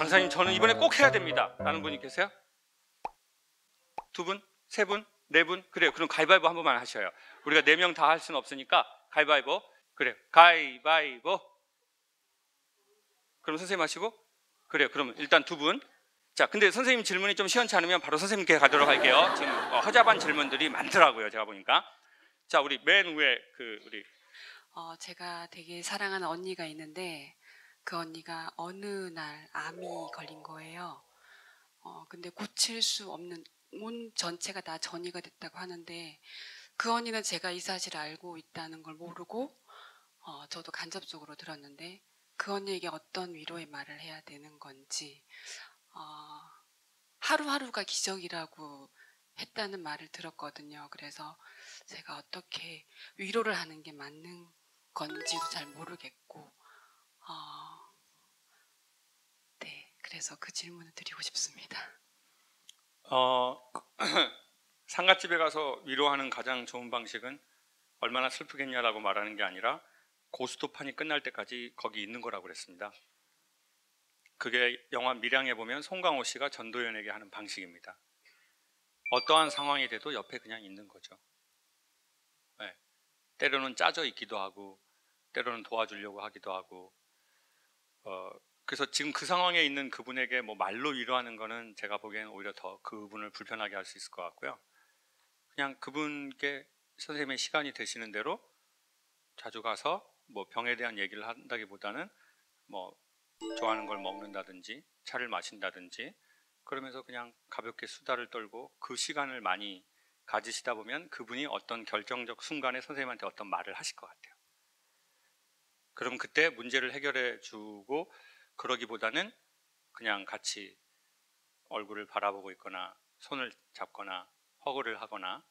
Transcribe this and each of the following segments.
강사님 저는 이번에 꼭 해야 됩니다 라는 분이 계세요? 두 분? 세 분? 네 분? 그래요. 그럼 가위바위보 한 번만 하셔요. 우리가 네 명 다 할 수는 없으니까 가위바위보. 그래요. 가위바위보. 그럼 선생님 하시고. 그래요. 그럼 일단 두 분. 자, 근데 선생님 질문이 좀 시원치 않으면 바로 선생님께 가도록 할게요. 지금 허잡한 질문들이 많더라고요. 제가 보니까. 자, 우리 맨 위에 우리 제가 되게 사랑하는 언니가 있는데 그 언니가 어느 날 암이 걸린 거예요. 근데 고칠 수 없는 몸 전체가 다 전이가 됐다고 하는데 그 언니는 제가 이 사실을 알고 있다는 걸 모르고 저도 간접적으로 들었는데 그 언니에게 어떤 위로의 말을 해야 되는 건지 하루하루가 기적이라고 했다는 말을 들었거든요. 그래서 제가 어떻게 위로를 하는 게 맞는 건지도 잘 모르겠고 네, 그래서 그 질문을 드리고 싶습니다. 상갓집에 가서 위로하는 가장 좋은 방식은 얼마나 슬프겠냐라고 말하는 게 아니라 고스톱판이 끝날 때까지 거기 있는 거라고 그랬습니다. 그게 영화 밀양에 보면 송강호 씨가 전도연에게 하는 방식입니다. 어떠한 상황이 돼도 옆에 그냥 있는 거죠. 네. 때로는 짜져 있기도 하고 때로는 도와주려고 하기도 하고 그래서 지금 그 상황에 있는 그분에게 뭐 말로 위로하는 거는 제가 보기엔 오히려 더 그분을 불편하게 할 수 있을 것 같고요. 그냥 그분께 선생님의 시간이 되시는 대로 자주 가서 뭐 병에 대한 얘기를 한다기보다는 뭐 좋아하는 걸 먹는다든지 차를 마신다든지 그러면서 그냥 가볍게 수다를 떨고 그 시간을 많이 가지시다 보면 그분이 어떤 결정적 순간에 선생님한테 어떤 말을 하실 것 같아요. 그럼 그때 문제를 해결해 주고 그러기보다는 그냥 같이 얼굴을 바라보고 있거나 손을 잡거나 허그를 하거나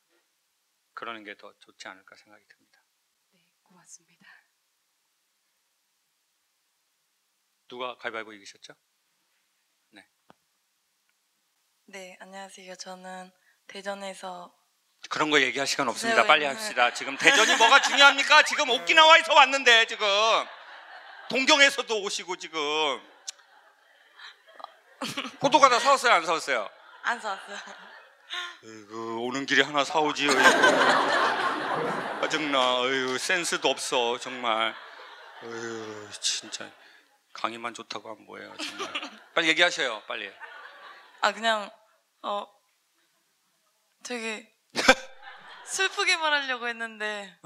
그러는 게 더 좋지 않을까 생각이 듭니다. 네, 고맙습니다. 누가 가위바위보 이기셨죠? 네. 네, 안녕하세요. 저는 대전에서 그런 거 얘기할 시간 없습니다. 빨리 합시다. 지금 대전이 뭐가 중요합니까? 지금 오키나와에서 왔는데 지금 동경에서도 오시고 지금 포도 과자 사왔어요? 안 사왔어요? 안 사왔어요. 오는 길에 하나 사오지. 짜증나. 센스도 없어 정말. 진짜 강의만 좋다고 하면 뭐예요 정말. 빨리 얘기하셔요 빨리. 그냥 되게 슬프게 말하려고 했는데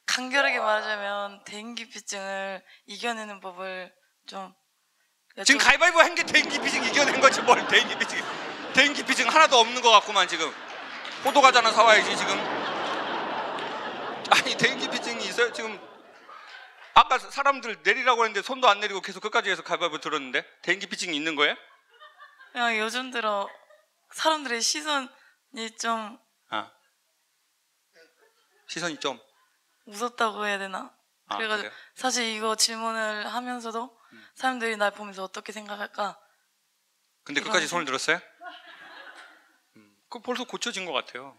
간결하게 말하자면 대인기피증을 이겨내는 법을 좀 지금 가위바위보 한 게 대인기피증 이겨낸 거지 뭘 대인기피증. 대인기피증 하나도 없는 것 같구만 지금. 포도과자 하나 사와야지 지금. 아니 대인기피증이 있어요 지금. 아까 사람들 내리라고 했는데 손도 안 내리고 계속 끝까지 해서 가위바위보 들었는데 대인기피증이 있는 거예요? 그냥 요즘 들어 사람들의 시선이 좀 시선이 좀 무섭다고 해야 되나? 그래가지고 그래요? 사실 이거 질문을 하면서도 사람들이 날 보면서 어떻게 생각할까? 근데 끝까지 손을 들었어요? 그 벌써 고쳐진 것 같아요.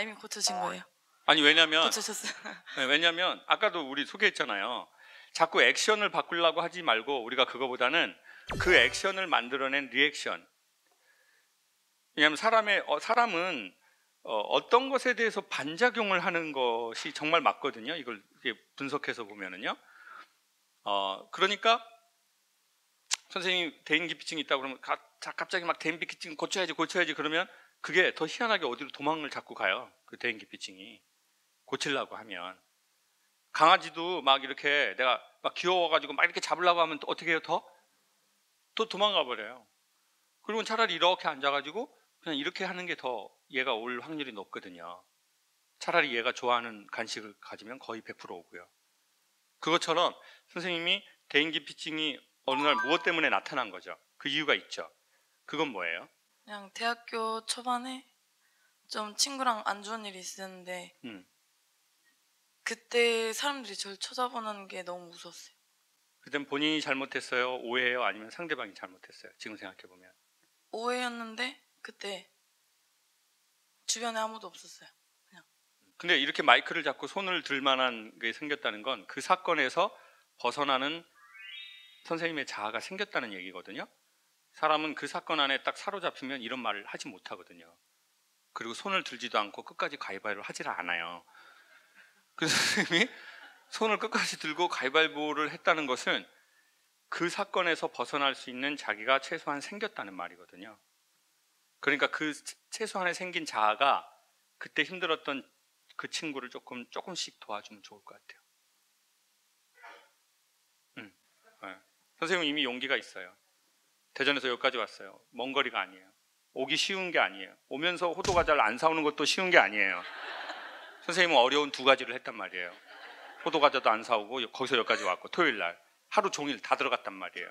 이미 고쳐진 거예요. 아니 왜냐면 고쳐졌어요. 네, 왜냐면 아까도 우리 소개했잖아요. 자꾸 액션을 바꾸려고 하지 말고 우리가 그거보다는 그 액션을 만들어낸 리액션. 왜냐하면 사람은 어떤 것에 대해서 반작용을 하는 것이 정말 맞거든요. 이걸 분석해서 보면은요. 그러니까 선생님이 대인기피증이 있다고 그러면 갑자기 막 대인기피증 고쳐야지 그러면 그게 더 희한하게 어디로 도망을 자꾸 가요. 그 대인기피증이 고치려고 하면. 강아지도 막 이렇게 내가 막 귀여워가지고 막 이렇게 잡으려고 하면 또 어떻게 해요? 또 도망가 버려요. 그리고 차라리 이렇게 앉아가지고 그냥 이렇게 하는 게 더 얘가 올 확률이 높거든요. 차라리 얘가 좋아하는 간식을 가지면 거의 100% 오고요. 그것처럼 선생님이 대인기피증이 어느 날 무엇 때문에 나타난 거죠. 그 이유가 있죠. 그건 뭐예요? 그냥 대학교 초반에 좀 친구랑 안 좋은 일이 있었는데 그때 사람들이 저를 쳐다보는 게 너무 무서웠어요. 그땐 본인이 잘못했어요? 오해예요? 아니면 상대방이 잘못했어요? 지금 생각해보면. 오해였는데 그때 주변에 아무도 없었어요. 그냥. 근데 이렇게 마이크를 잡고 손을 들 만한 게 생겼다는 건 그 사건에서 벗어나는 선생님의 자아가 생겼다는 얘기거든요. 사람은 그 사건 안에 딱 사로잡히면 이런 말을 하지 못하거든요. 그리고 손을 들지도 않고 끝까지 가위바위보를 하질 않아요. 그 선생님이 손을 끝까지 들고 가위바위보를 했다는 것은 그 사건에서 벗어날 수 있는 자기가 최소한 생겼다는 말이거든요. 그러니까 그 최소한에 생긴 자아가 그때 힘들었던 그 친구를 조금씩 도와주면 좋을 것 같아요. 네. 선생님은 이미 용기가 있어요. 대전에서 여기까지 왔어요. 먼 거리가 아니에요. 오기 쉬운 게 아니에요. 오면서 호두과자를 안 사오는 것도 쉬운 게 아니에요. 선생님은 어려운 두 가지를 했단 말이에요. 호두과자도 안 사오고 거기서 여기까지 왔고 토요일 날 하루 종일 다 들어갔단 말이에요.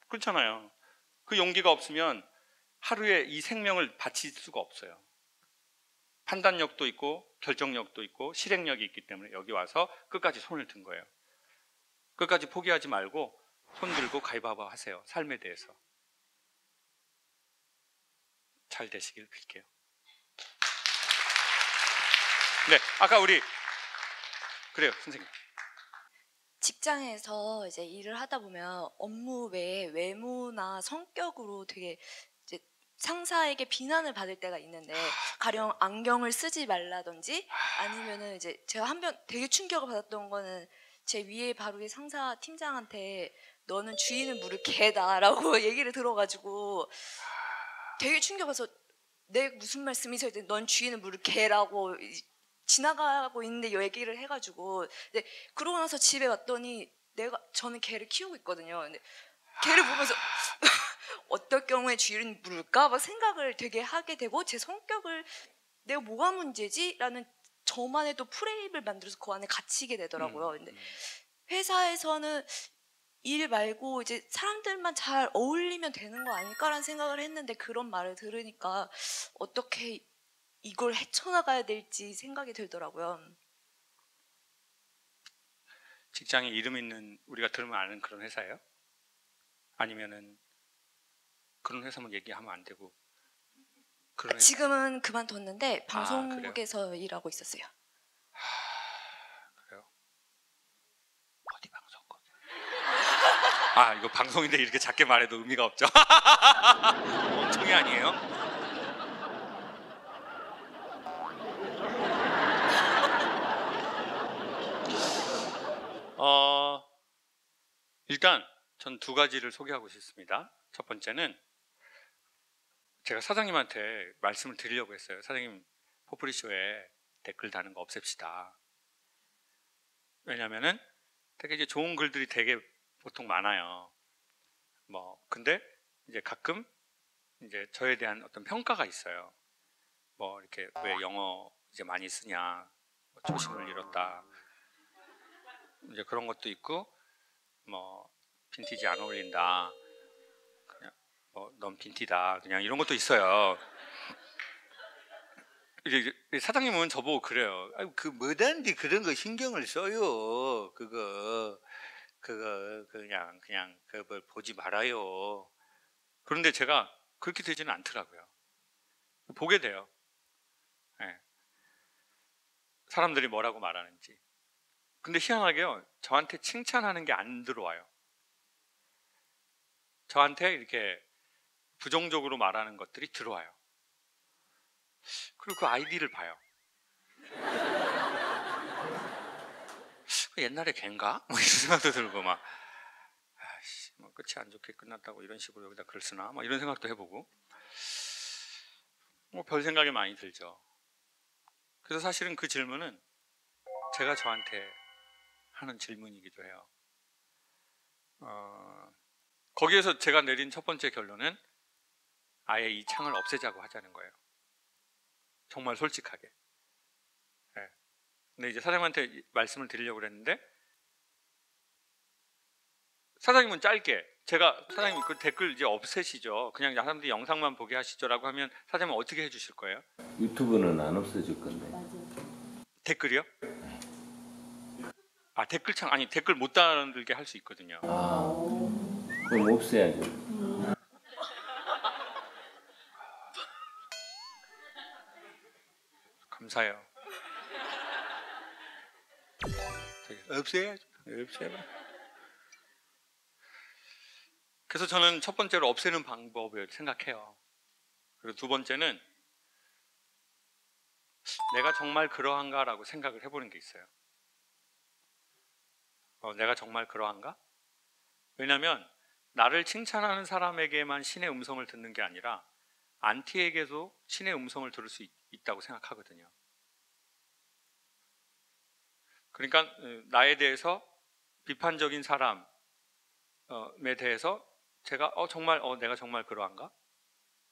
그렇잖아요. 그 용기가 없으면 하루에 이 생명을 바칠 수가 없어요. 판단력도 있고 결정력도 있고 실행력이 있기 때문에 여기 와서 끝까지 손을 든 거예요. 끝까지 포기하지 말고 손 들고 가위바위보 하세요. 삶에 대해서. 잘 되시길 빌게요. 네, 아까 우리 그래요, 선생님. 직장에서 이제 일을 하다 보면 업무 외에 외모나 성격으로 되게 이제 상사에게 비난을 받을 때가 있는데, 가령 안경을 쓰지 말라든지 아니면은 이제 제가 한 번 되게 충격을 받았던 거는 제 위에 바로 이 상사 팀장한테 너는 주인을 물을 개다라고 얘기를 들어가지고 되게 충격해서 내 무슨 말씀이세요? 넌 주인을 물을 개라고 지나가고 있는데 얘기를 해가지고, 근데 그러고 나서 집에 왔더니 저는 개를 키우고 있거든요. 근데 개를 보면서 어떨 경우에 주인을 물을까 막 생각을 되게 하게 되고, 제 성격을 내가 뭐가 문제지? 라는 저만의 또 프레임을 만들어서 그 안에 갇히게 되더라고요. 근데 회사에서는 일 말고 이제 사람들만 잘 어울리면 되는 거 아닐까라는 생각을 했는데, 그런 말을 들으니까 어떻게 이걸 헤쳐나가야 될지 생각이 들더라고요. 직장에 이름 있는 우리가 들으면 아는 그런 회사예요? 아니면은 그런 회사만 얘기하면 안 되고 그런 지금은 그만뒀는데 방송국에서 그래요? 일하고 있었어요. 그래요? 어디 방송국? 이거 방송인데 이렇게 작게 말해도 의미가 없죠. 멍청이 아니에요? 일단 전 두 가지를 소개하고 싶습니다. 첫 번째는 제가 사장님한테 말씀을 드리려고 했어요. 사장님, 포프리쇼에 댓글 다는 거 없앱시다. 왜냐면은 되게 이제 좋은 글들이 되게 보통 많아요. 근데 이제 가끔 이제 저에 대한 어떤 평가가 있어요. 이렇게 왜 영어 이제 많이 쓰냐, 초심을 잃었다, 이제 그런 것도 있고, 빈티지 안 어울린다, 그냥 넌 빈티다, 그냥 이런 것도 있어요. 이제 사장님은 저보고 그래요. 그 뭐단지 그런 거 신경을 써요. 그거 그냥 그걸 보지 말아요. 그런데 제가 그렇게 되지는 않더라고요. 보게 돼요. 네. 사람들이 뭐라고 말하는지. 근데 희한하게요, 저한테 칭찬하는 게 안 들어와요. 저한테 이렇게 부정적으로 말하는 것들이 들어와요. 그리고 그 아이디를 봐요. 옛날에 걘가? 이런 생각도 들고 끝이 안 좋게 끝났다고 이런 식으로 여기다 글 쓰나? 이런 생각도 해보고, 별 생각이 많이 들죠. 그래서 사실은 그 질문은 제가 저한테 하는 질문이기도 해요. 거기에서 제가 내린 첫 번째 결론은 아예 이 창을 없애자고 하자는 거예요. 정말 솔직하게. 네. 근데 이제 사장님한테 말씀을 드리려고 그랬는데, 사장님은 짧게, 제가 사장님 그 댓글 이제 없애시죠, 그냥 사람들이 영상만 보게 하시죠라고 하면 사장님은 어떻게 해주실 거예요? 유튜브는 안 없어질 건데. 댓글이요? 댓글창, 아니 댓글 못 달게 할 수 있거든요. 그럼 없애야죠. 감사해요. 없애야죠. 없애봐. 그래서 저는 첫 번째로 없애는 방법을 생각해요. 그리고 두 번째는 내가 정말 그러한가라고 생각을 해보는 게 있어요. 내가 정말 그러한가? 왜냐하면 나를 칭찬하는 사람에게만 신의 음성을 듣는 게 아니라 안티에게도 신의 음성을 들을 수 있다고 생각하거든요. 그러니까 나에 대해서 비판적인 사람에 대해서 제가 정말 내가 정말 그러한가?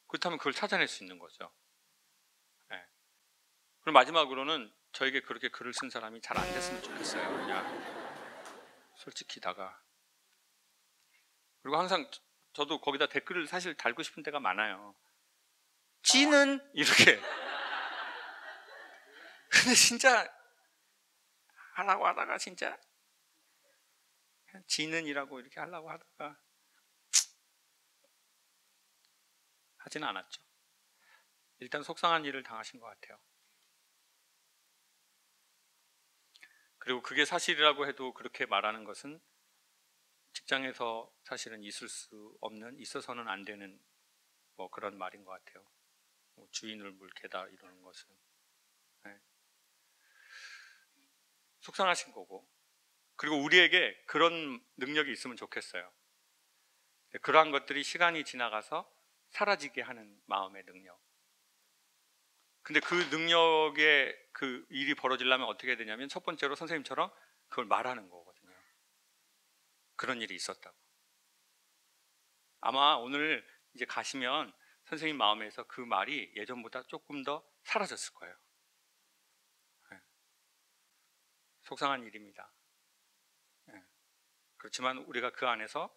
그렇다면 그걸 찾아낼 수 있는 거죠. 네. 그리고 마지막으로는 저에게 그렇게 글을 쓴 사람이 잘 안 됐으면 좋겠어요. 그냥 솔직히 다가. 그리고 항상 저도 거기다 댓글을 사실 달고 싶은 때가 많아요. 지는 이렇게. 근데 진짜 하려고 하다가 진짜 지는이라고 이렇게 하려고 하다가 하지는 않았죠. 일단 속상한 일을 당하신 것 같아요. 그리고 그게 사실이라고 해도 그렇게 말하는 것은 직장에서 사실은 있을 수 없는, 있어서는 안 되는 뭐 그런 말인 것 같아요. 뭐 주인을 물개다 이러는 것은. 네. 속상하신 거고. 그리고 우리에게 그런 능력이 있으면 좋겠어요. 그러한 것들이 시간이 지나가서 사라지게 하는 마음의 능력. 근데 그 능력에 그 일이 벌어지려면 어떻게 되냐면 첫 번째로 선생님처럼 그걸 말하는 거거든요. 그런 일이 있었다고. 아마 오늘 이제 가시면 선생님 마음에서 그 말이 예전보다 조금 더 사라졌을 거예요. 네. 속상한 일입니다. 네. 그렇지만 우리가 그 안에서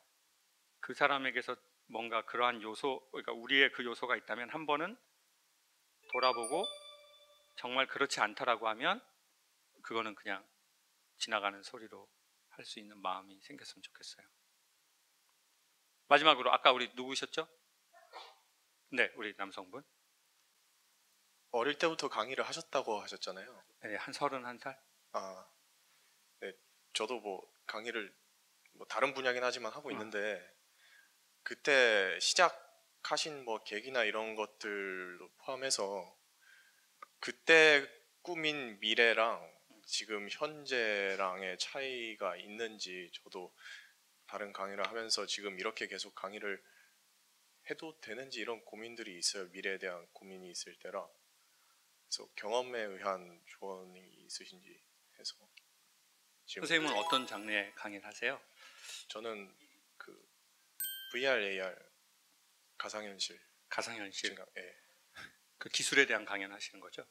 그 사람에게서 뭔가 그러한 요소, 그러니까 우리의 그 요소가 있다면 한 번은 돌아보고 정말 그렇지 않다라고 하면 그거는 그냥 지나가는 소리로 할 수 있는 마음이 생겼으면 좋겠어요. 마지막으로 아까 우리 누구셨죠? 네, 우리 남성분. 어릴 때부터 강의를 하셨다고 하셨잖아요. 네, 한 31살. 아, 네, 저도 뭐 강의를 뭐 다른 분야긴 하지만 하고 있는데 그때 시작하신 뭐 계기나 이런 것들로 포함해서 그때 꾸민 미래랑 지금 현재랑의 차이가 있는지 저도 다른 강의를 하면서 지금 이렇게 계속 강의를 해도 되는지 이런 고민들이 있어요. 미래에 대한 고민이 있을 때라. 그래서 경험에 의한 조언이 있으신지 해서. 지금 선생님은 어떤 장르의 강의를 하세요? 저는 그 VR, AR 가상현실 가상현실. 예. 그 기술에 대한 강연 하시는 거죠?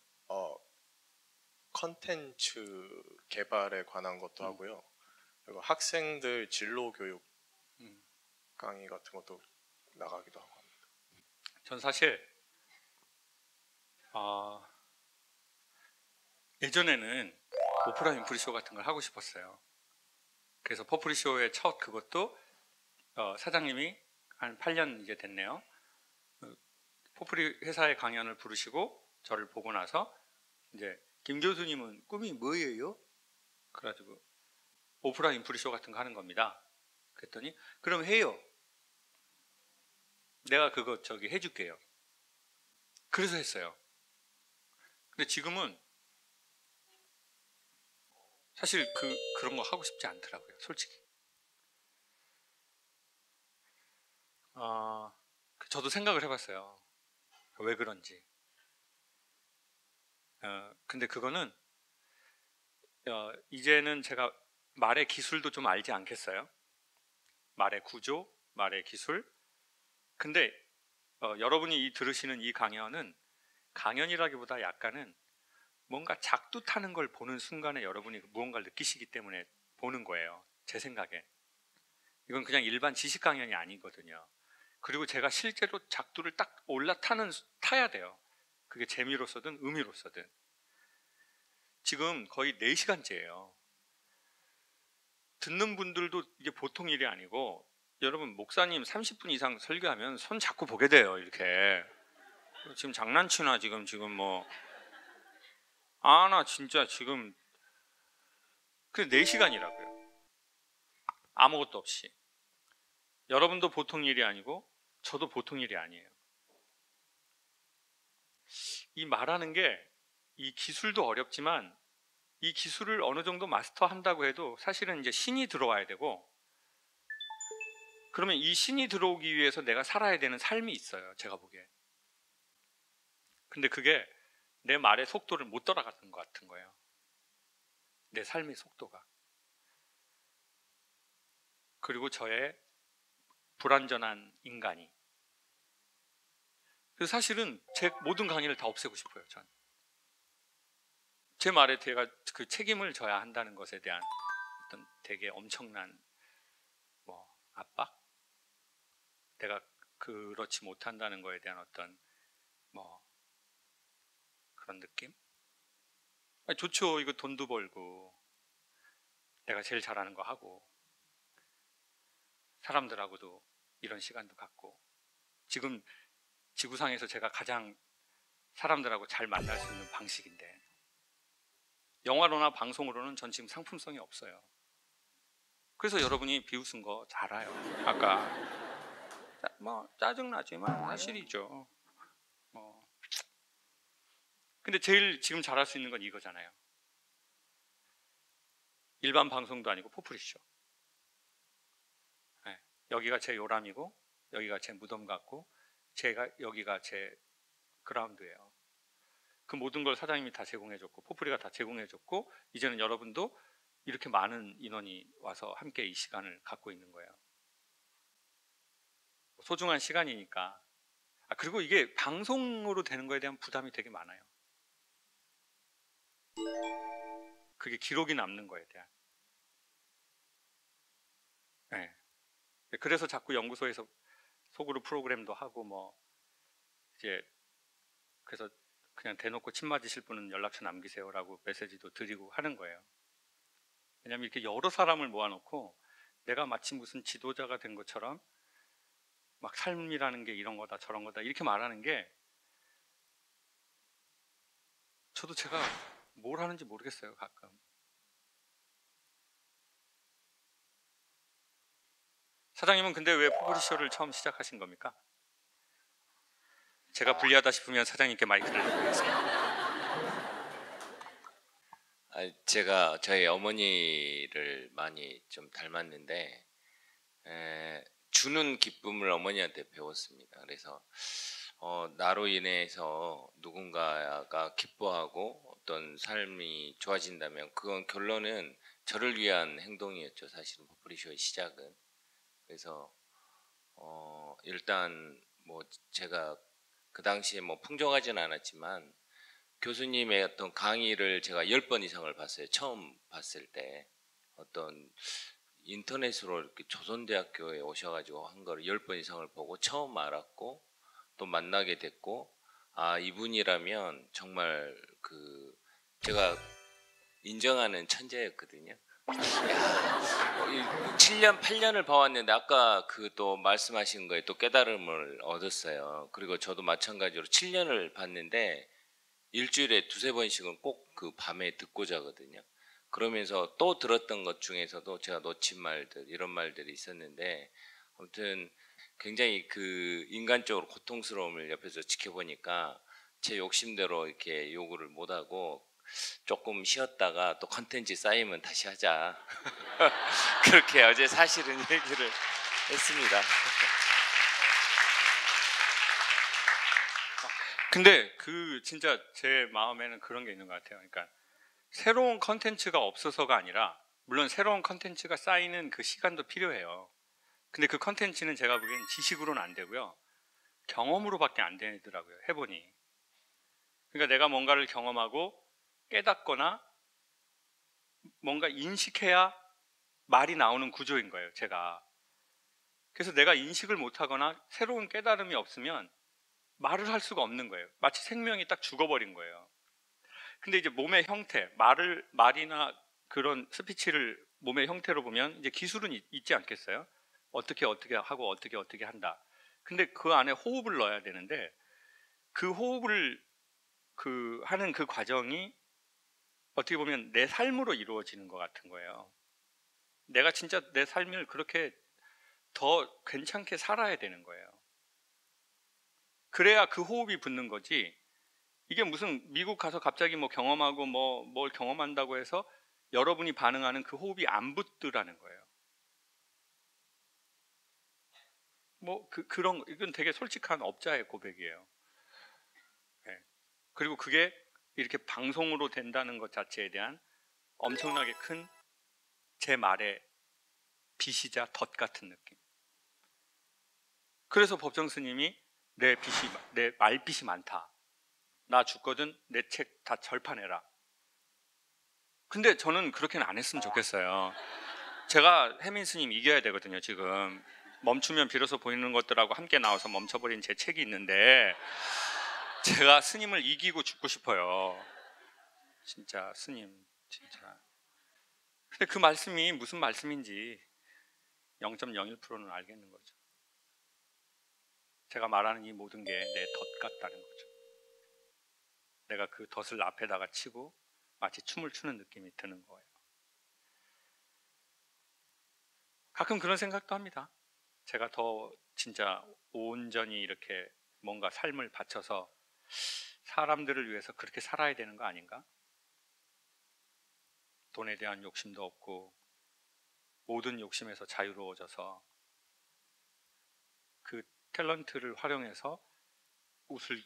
컨텐츠 개발에 관한 것도 하고요. 그리고 학생들 진로 교육 강의 같은 것도 나가기도 하고 합니다. 전 사실 예전에는 오프라인 프리쇼 같은 걸 하고 싶었어요. 그래서 퍼프리쇼의 첫 그것도 사장님이 한 8년 이제 됐네요. 포프리 회사의 강연을 부르시고 저를 보고 나서 이제 김 교수님은 꿈이 뭐예요? 그래가지고 오프라인 프리쇼 같은 거 하는 겁니다. 그랬더니 그럼 해요. 내가 그거 해줄게요. 그래서 했어요. 근데 지금은 사실 그런 거 하고 싶지 않더라고요. 솔직히. 저도 생각을 해봤어요. 왜 그런지. 근데 그거는 이제는 제가 말의 기술도 좀 알지 않겠어요? 말의 구조, 말의 기술. 근데 여러분이 들으시는 이 강연은 강연이라기보다 약간은 뭔가 작두 타는 걸 보는 순간에 여러분이 무언가를 느끼시기 때문에 보는 거예요. 제 생각에. 이건 그냥 일반 지식 강연이 아니거든요. 그리고 제가 실제로 작두를 딱 타야 돼요. 그게 재미로서든 의미로서든. 지금 거의 4시간째예요. 듣는 분들도 이게 보통 일이 아니고, 여러분 목사님 30분 이상 설교하면 손 자꾸 보게 돼요. 이렇게. 지금 장난치나 지금 뭐. 나 진짜 지금 그 4시간이라고요. 아무것도 없이. 여러분도 보통 일이 아니고 저도 보통 일이 아니에요. 이 말하는 게 이 기술도 어렵지만 이 기술을 어느 정도 마스터한다고 해도 사실은 이제 신이 들어와야 되고, 그러면 이 신이 들어오기 위해서 내가 살아야 되는 삶이 있어요, 제가 보기에. 근데 그게 내 말의 속도를 못 따라가는 것 같은 거예요. 내 삶의 속도가. 그리고 저의 불완전한 인간이. 그래서 사실은 제 모든 강의를 다 없애고 싶어요, 전. 제 말에 제가 그 책임을 져야 한다는 것에 대한 어떤 되게 엄청난 압박? 내가 그렇지 못한다는 거에 대한 어떤 그런 느낌? 아니, 좋죠. 이거 돈도 벌고 내가 제일 잘하는 거 하고 사람들하고도 이런 시간도 갖고, 지금 지구상에서 제가 가장 사람들하고 잘 만날 수 있는 방식인데, 영화로나 방송으로는 전 지금 상품성이 없어요. 그래서 여러분이 비웃은 거 잘 알아요. 아까 짜증나지만 사실이죠. 근데 제일 지금 잘할 수 있는 건 이거잖아요. 일반 방송도 아니고 포프리쇼. 네, 여기가 제 요람이고 여기가 제 무덤 같고 여기가 제 그라운드예요. 그 모든 걸 사장님이 다 제공해줬고 포프리가 다 제공해줬고, 이제는 여러분도 이렇게 많은 인원이 와서 함께 이 시간을 갖고 있는 거예요. 소중한 시간이니까. 그리고 이게 방송으로 되는 거에 대한 부담이 되게 많아요. 그게 기록이 남는 거에 대한. 네. 그래서 자꾸 연구소에서 속으로 프로그램도 하고 이제 그래서 그냥 대놓고 침 맞으실 분은 연락처 남기세요라고 메시지도 드리고 하는 거예요. 왜냐하면 이렇게 여러 사람을 모아놓고 내가 마치 무슨 지도자가 된 것처럼 막 삶이라는 게 이런 거다 저런 거다 이렇게 말하는 게, 저도 제가 뭘 하는지 모르겠어요, 가끔. 사장님은 근데 왜 포프리쇼를 처음 시작하신 겁니까? 제가 불리하다 싶으면 사장님께 마이크를 넘기겠습니다. 제가 저희 어머니를 많이 좀 닮았는데 주는 기쁨을 어머니한테 배웠습니다. 그래서 나로 인해서 누군가가 기뻐하고 어떤 삶이 좋아진다면 그건 결론은 저를 위한 행동이었죠. 사실은 포프리쇼의 시작은. 그래서 일단 제가 그 당시에 풍족하진 않았지만 교수님의 어떤 강의를 제가 10번 이상을 봤어요. 처음 봤을 때 어떤 인터넷으로 이렇게 조선대학교에 오셔가지고 한 거를 10번 이상을 보고 처음 알았고, 또 만나게 됐고, 이분이라면 정말 제가 인정하는 천재였거든요. 7년 8년을 봐왔는데 아까 또 말씀하신 거에 또 깨달음을 얻었어요. 그리고 저도 마찬가지로 7년을 봤는데 일주일에 두세 번씩은 꼭 그 밤에 듣고 자거든요. 그러면서 또 들었던 것 중에서도 제가 놓친 말들, 이런 말들이 있었는데, 아무튼 굉장히 인간적으로 고통스러움을 옆에서 지켜보니까 제 욕심대로 이렇게 요구를 못하고 조금 쉬었다가 또 컨텐츠 쌓이면 다시 하자. 그렇게 어제 사실은 얘기를 했습니다. 근데 진짜 제 마음에는 그런 게 있는 것 같아요. 그러니까 새로운 컨텐츠가 없어서가 아니라, 물론 새로운 컨텐츠가 쌓이는 그 시간도 필요해요. 근데 그 컨텐츠는 제가 보기엔 지식으로는 안 되고요, 경험으로밖에 안 되더라고요, 해보니. 그러니까 내가 뭔가를 경험하고 깨닫거나 뭔가 인식해야 말이 나오는 구조인 거예요, 제가. 그래서 내가 인식을 못하거나 새로운 깨달음이 없으면 말을 할 수가 없는 거예요. 마치 생명이 딱 죽어버린 거예요. 근데 이제 몸의 형태, 말이나 그런 스피치를 몸의 형태로 보면 이제 기술은 있지 않겠어요? 어떻게 하고 어떻게 한다. 근데 그 안에 호흡을 넣어야 되는데, 그 호흡을 하는 그 과정이 어떻게 보면 내 삶으로 이루어지는 것 같은 거예요. 내가 진짜 내 삶을 그렇게 더 괜찮게 살아야 되는 거예요. 그래야 그 호흡이 붙는 거지. 이게 무슨 미국 가서 갑자기 뭐 경험하고 뭘 경험한다고 해서 여러분이 반응하는 그 호흡이 안 붙더라는 거예요. 그런 이건 되게 솔직한 업자의 고백이에요. 네. 그리고 그게 이렇게 방송으로 된다는 것 자체에 대한 엄청나게 큰 제 말의 빚이자 덫 같은 느낌. 그래서 법정 스님이 내 말빚이 많다. 나 죽거든 내 책 다 절판해라. 근데 저는 그렇게는 안 했으면 좋겠어요. 제가 혜민 스님 이겨야 되거든요. 지금 멈추면 비로소 보이는 것들하고 함께 나와서 멈춰버린 제 책이 있는데 제가 스님을 이기고 죽고 싶어요. 진짜 스님 진짜. 근데 그 말씀이 무슨 말씀인지 0.01%는 알겠는 거죠. 제가 말하는 이 모든 게 내 덫 같다는 거죠. 내가 그 덫을 앞에다가 치고 마치 춤을 추는 느낌이 드는 거예요. 가끔 그런 생각도 합니다. 제가 더 진짜 온전히 이렇게 뭔가 삶을 바쳐서 사람들을 위해서 그렇게 살아야 되는 거 아닌가? 돈에 대한 욕심도 없고 모든 욕심에서 자유로워져서 그 탤런트를 활용해서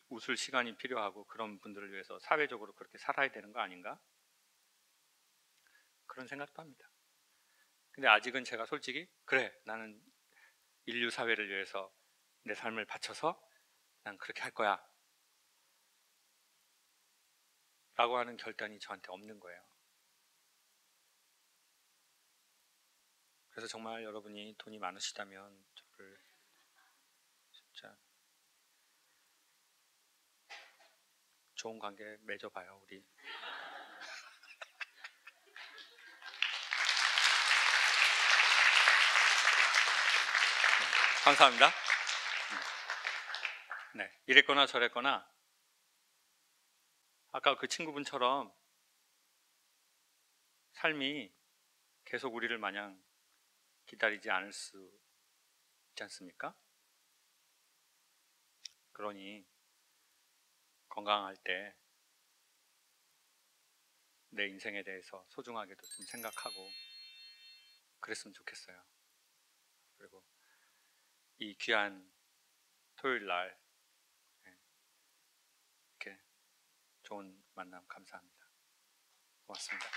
웃을 시간이 필요하고 그런 분들을 위해서 사회적으로 그렇게 살아야 되는 거 아닌가? 그런 생각도 합니다. 근데 아직은 제가 솔직히 그래 나는 인류 사회를 위해서 내 삶을 바쳐서 난 그렇게 할 거야 라고 하는 결단이 저한테 없는 거예요. 그래서 정말 여러분이 돈이 많으시다면 저를 진짜 좋은 관계 맺어봐요 우리. 감사합니다. 네, 이랬거나 저랬거나 아까 그 친구분처럼 삶이 계속 우리를 마냥 기다리지 않을 수 있지 않습니까? 그러니 건강할 때 내 인생에 대해서 소중하게도 좀 생각하고 그랬으면 좋겠어요. 그리고 이 귀한 토요일 날 이렇게 좋은 만남 감사합니다. 고맙습니다.